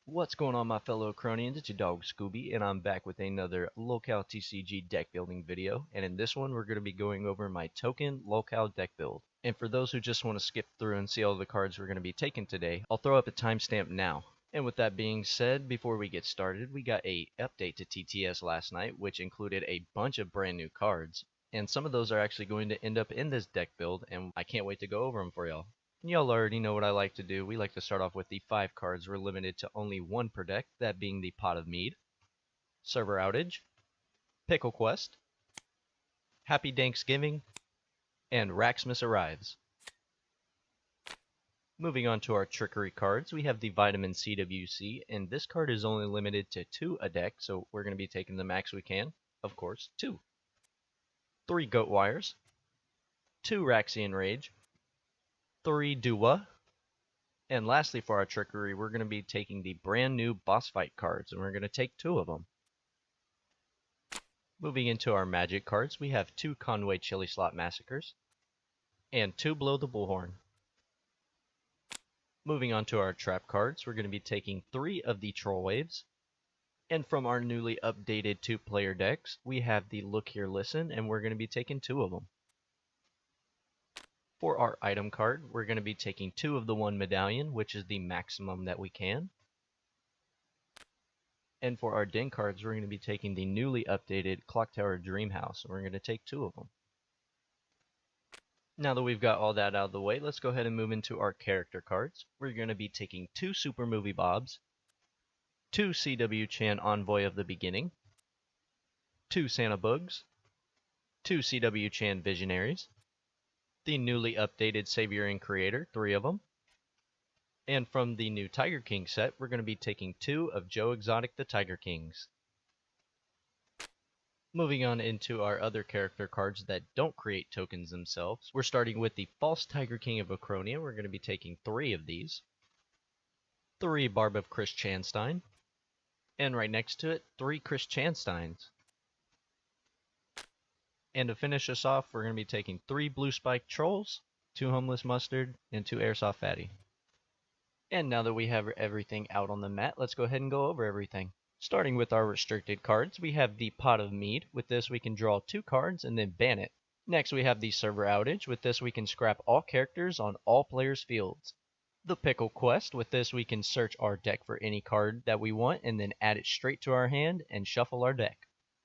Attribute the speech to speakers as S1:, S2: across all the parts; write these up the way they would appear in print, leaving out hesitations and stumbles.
S1: What's going on, my fellow Cronians? It's your dog Scooby, and I'm back with another LolCow TCG deck building video. And in this one, we're going to be going over my token LolCow deck build. And for those who just want to skip through and see all the cards we're going to be taking today, I'll throw up a timestamp now. And with that being said, before we get started, we got a update to TTS last night, which included a bunch of brand new cards. And some of those are actually going to end up in this deck build, and I can't wait to go over them for y'all. Y'all already know what I like to do. We like to start off with the 5 cards. We're limited to only 1 per deck, that being the Pot of Mead, Server Outage, Pickle Quest, Happy Thanksgiving, and Raxmas Arrives. Moving on to our trickery cards, we have the Vitamin CWC, and this card is only limited to 2 a deck, so we're going to be taking the max we can. Of course, 2. 3 Goat Wires, 2 Raxian Rage, 3 Dua, and lastly for our trickery, we're going to be taking the brand new boss fight cards, and we're going to take 2 of them. Moving into our magic cards, we have 2 Conway Chili Slot Massacres, and 2 Blow the Bullhorn. Moving on to our trap cards, we're going to be taking 3 of the Troll Waves, and from our newly updated 2-player decks, we have the Look Here Listen, and we're going to be taking 2 of them. For our item card, we're going to be taking 2 of the 1 medallion, which is the maximum that we can. And for our den cards, we're going to be taking the newly updated Clock Tower Dream House, and we're going to take 2 of them. Now that we've got all that out of the way, let's go ahead and move into our character cards. We're going to be taking 2 Super Movie Bobs, 2 CW Chan Envoy of the Beginning, 2 Santa Bugs, 2 CW Chan Visionaries, the newly updated Savior and Creator, 3 of them. And from the new Tiger King set, we're going to be taking 2 of Joe Exotic the Tiger Kings. Moving on into our other character cards that don't create tokens themselves, we're starting with the False Tiger King of Acronia. We're going to be taking 3 of these. 3 Barb of Chris Chanstein. And right next to it, 3 Chris Chansteins. And to finish us off, we're going to be taking 3 Blue Spike Trolls, 2 Homeless Mustard, and 2 Airsoft Fatty. And now that we have everything out on the mat, let's go ahead and go over everything. Starting with our restricted cards, we have the Pot of Mead. With this, we can draw 2 cards and then ban it. Next, we have the Server Outage. With this, we can scrap all characters on all players' fields. The Pickle Quest. With this, we can search our deck for any card that we want and then add it straight to our hand and shuffle our deck.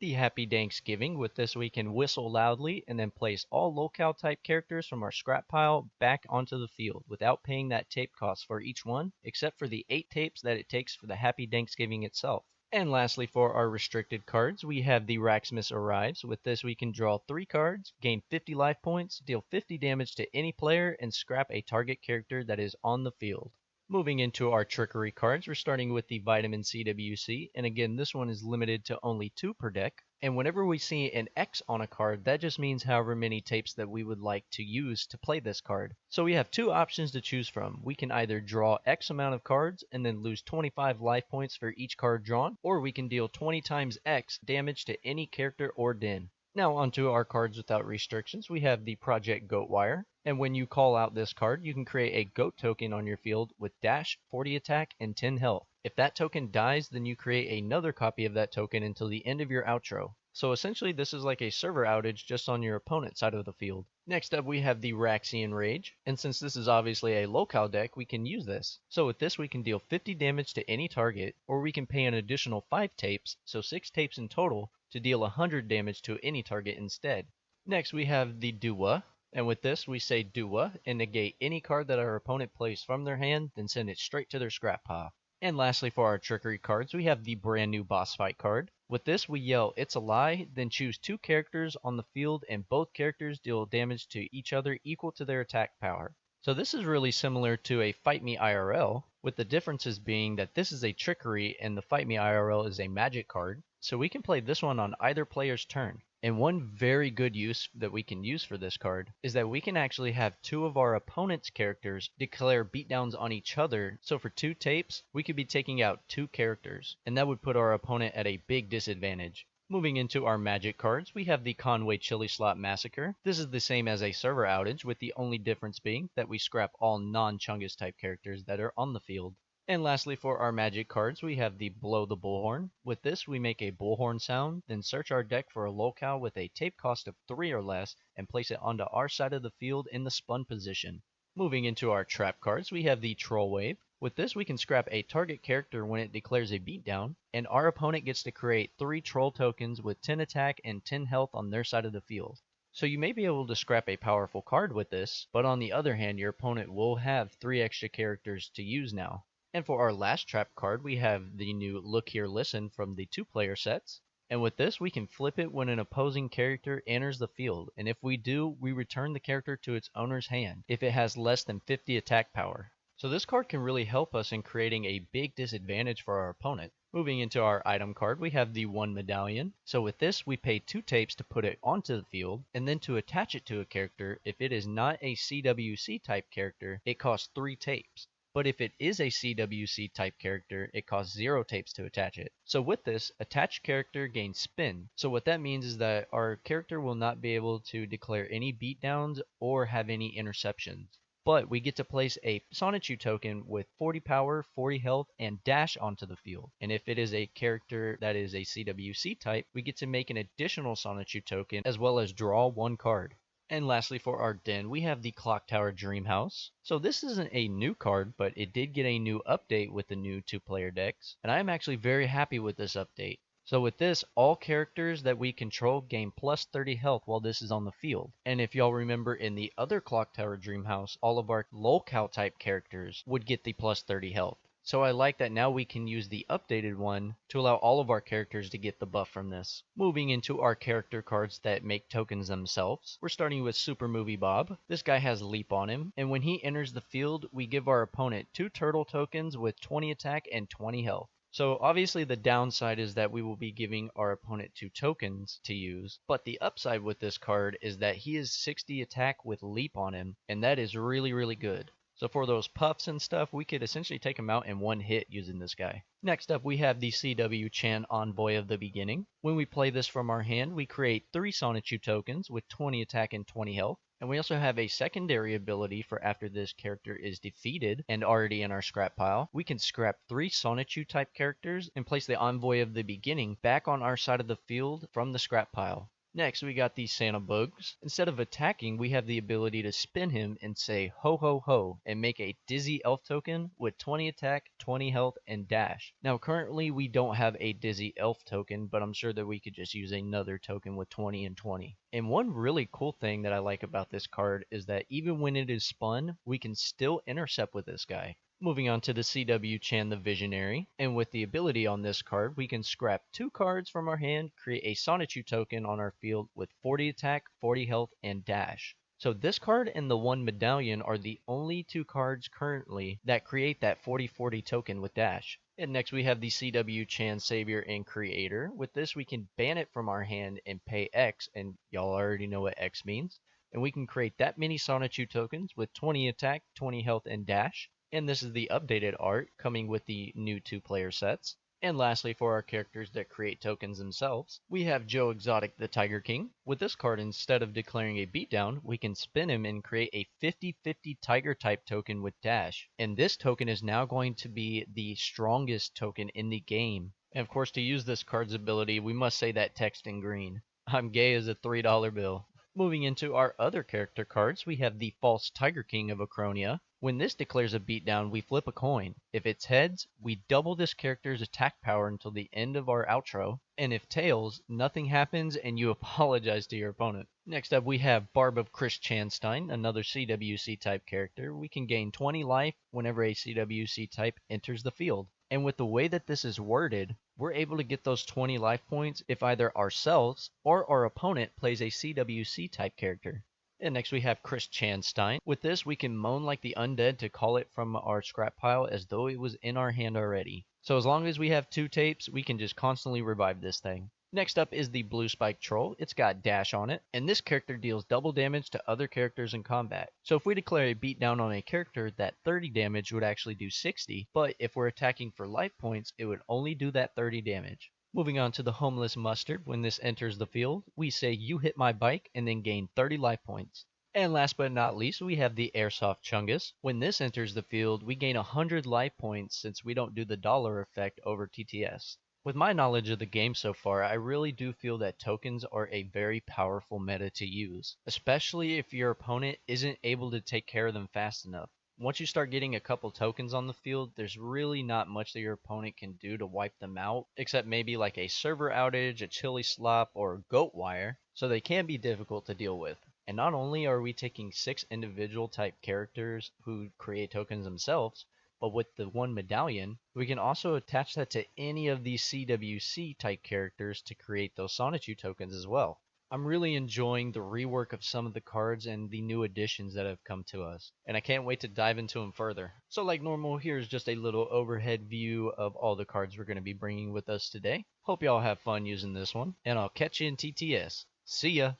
S1: The Happy Thanksgiving. With this, we can whistle loudly and then place all LolCow type characters from our scrap pile back onto the field without paying that tape cost for each one, except for the 8 tapes that it takes for the Happy Thanksgiving itself. And lastly, for our restricted cards, we have the Raxmas Arrives. With this, we can draw 3 cards, gain 50 life points, deal 50 damage to any player, and scrap a target character that is on the field. Moving into our trickery cards, we're starting with the Vitamin CWC, and again, this one is limited to only 2 per deck. And whenever we see an X on a card, that just means however many tapes that we would like to use to play this card. So we have 2 options to choose from. We can either draw X amount of cards and then lose 25 life points for each card drawn, or we can deal 20 times X damage to any character or den. Now onto our cards without restrictions, we have the Project Goat Wire. And when you call out this card, you can create a goat token on your field with dash, 40 attack, and 10 health. If that token dies, then you create another copy of that token until the end of your outro. So essentially this is like a server outage just on your opponent's side of the field. Next up we have the Raxian Rage, and since this is obviously a LolCow deck, we can use this. So with this we can deal 50 damage to any target, or we can pay an additional 5 tapes, so 6 tapes in total, to deal 100 damage to any target instead. Next we have the Dua. And with this, we say Dua and negate any card that our opponent plays from their hand, then send it straight to their scrap pile. And lastly, for our trickery cards, we have the brand new boss fight card. With this, we yell, "It's a lie," then choose 2 characters on the field, and both characters deal damage to each other equal to their attack power. So this is really similar to a Fight Me IRL, with the differences being that this is a trickery and the Fight Me IRL is a magic card. So we can play this one on either player's turn. And one very good use that we can use for this card is that we can actually have 2 of our opponent's characters declare beatdowns on each other. So for 2 tapes, we could be taking out 2 characters, and that would put our opponent at a big disadvantage. Moving into our magic cards, we have the Conway Chili Slot Massacre. This is the same as a server outage, with the only difference being that we scrap all non-Chungus type characters that are on the field. And lastly, for our magic cards, we have the Blow the Bullhorn. With this, we make a bullhorn sound, then search our deck for a LolCow with a tape cost of 3 or less, and place it onto our side of the field in the spun position. Moving into our trap cards, we have the Troll Wave. With this, we can scrap a target character when it declares a beatdown, and our opponent gets to create 3 troll tokens with 10 attack and 10 health on their side of the field. So you may be able to scrap a powerful card with this, but on the other hand, your opponent will have 3 extra characters to use now. And for our last trap card, we have the new Look Here Listen from the 2-player sets. And with this, we can flip it when an opposing character enters the field, and if we do, we return the character to its owner's hand if it has less than 50 attack power. So this card can really help us in creating a big disadvantage for our opponent. Moving into our item card, we have the 1 medallion. So with this, we pay 2 tapes to put it onto the field, and then to attach it to a character, if it is not a CWC type character, it costs 3 tapes. But if it is a CWC type character, it costs 0 tapes to attach it. So with this, attached character gains spin. So what that means is that our character will not be able to declare any beatdowns or have any interceptions. But we get to place a Sonichu token with 40 power, 40 health, and dash onto the field. And if it is a character that is a CWC type, we get to make an additional Sonichu token as well as draw 1 card. And lastly, for our den, we have the Clock Tower Dream House. So this isn't a new card, but it did get a new update with the new 2-player decks, and I'm actually very happy with this update. So with this, all characters that we control gain plus 30 health while this is on the field. And if y'all remember in the other Clock Tower Dream House, all of our LolCow type characters would get the plus 30 health. So I like that now we can use the updated one to allow all of our characters to get the buff from this. Moving into our character cards that make tokens themselves, we're starting with Super Movie Bob. This guy has Leap on him, and when he enters the field, we give our opponent 2 turtle tokens with 20 attack and 20 health. So obviously the downside is that we will be giving our opponent 2 tokens to use, but the upside with this card is that he is 60 attack with Leap on him, and that is really good. So for those puffs and stuff, we could essentially take him out in 1 hit using this guy. Next up, we have the CW Chan Envoy of the Beginning. When we play this from our hand, we create 3 Sonichu tokens with 20 attack and 20 health. And we also have a secondary ability for after this character is defeated and already in our scrap pile. We can scrap 3 Sonichu type characters and place the Envoy of the Beginning back on our side of the field from the scrap pile. Next, we got the Santa Bugs. Instead of attacking, we have the ability to spin him and say ho ho ho and make a Dizzy Elf token with 20 attack, 20 health, and dash. Now currently we don't have a Dizzy Elf token, but I'm sure that we could just use another token with 20 and 20. And one really cool thing that I like about this card is that even when it is spun, we can still intercept with this guy. Moving on to the CW Chan the Visionary, and with the ability on this card, we can scrap 2 cards from our hand, create a Sonichu token on our field with 40 attack, 40 health, and dash. So this card and the 1 medallion are the only 2 cards currently that create that 40-40 token with dash. And next we have the CW Chan Savior and Creator. With this we can ban it from our hand and pay X, and y'all already know what X means. And we can create that many Sonichu tokens with 20 attack, 20 health, and dash. And this is the updated art coming with the new 2-player sets. And lastly, for our characters that create tokens themselves, we have Joe Exotic the Tiger King. With this card, instead of declaring a beatdown, we can spin him and create a 50-50 Tiger type token with dash. And this token is now going to be the strongest token in the game. And of course, to use this card's ability, we must say that text in green. I'm gay as a $3 bill. Moving into our other character cards, we have the False Tiger King of Acronia. When this declares a beatdown, we flip a coin. If it's heads, we double this character's attack power until the end of our outro. And if tails, nothing happens and you apologize to your opponent. Next up, we have Barb of Chris Chanstein, another CWC type character. We can gain 20 life whenever a CWC type enters the field. And with the way that this is worded, we're able to get those 20 life points if either ourselves or our opponent plays a CWC type character. And next we have Chris Chanstein. With this, we can moan like the undead to call it from our scrap pile as though it was in our hand already. So as long as we have 2 tapes, we can just constantly revive this thing. Next up is the Blue Spike Troll. It's got dash on it, and this character deals double damage to other characters in combat. So if we declare a beatdown on a character, that 30 damage would actually do 60, but if we're attacking for life points, it would only do that 30 damage. Moving on to the Homeless Mustard, when this enters the field, we say you hit my bike and then gain 30 life points. And last but not least, we have the Airsoft Chungus. When this enters the field, we gain 100 life points since we don't do the dollar effect over TTS. With my knowledge of the game so far, I really do feel that tokens are a very powerful meta to use, especially if your opponent isn't able to take care of them fast enough. Once you start getting a couple tokens on the field, there's really not much that your opponent can do to wipe them out, except maybe like a server outage, a chili slop, or a goat wire, so they can be difficult to deal with. And not only are we taking 6 individual type characters who create tokens themselves, but with the one medallion, we can also attach that to any of these CWC type characters to create those Sonichu tokens as well. I'm really enjoying the rework of some of the cards and the new additions that have come to us, and I can't wait to dive into them further. So like normal, here's just a little overhead view of all the cards we're going to be bringing with us today. Hope y'all have fun using this one, and I'll catch you in TTS. See ya!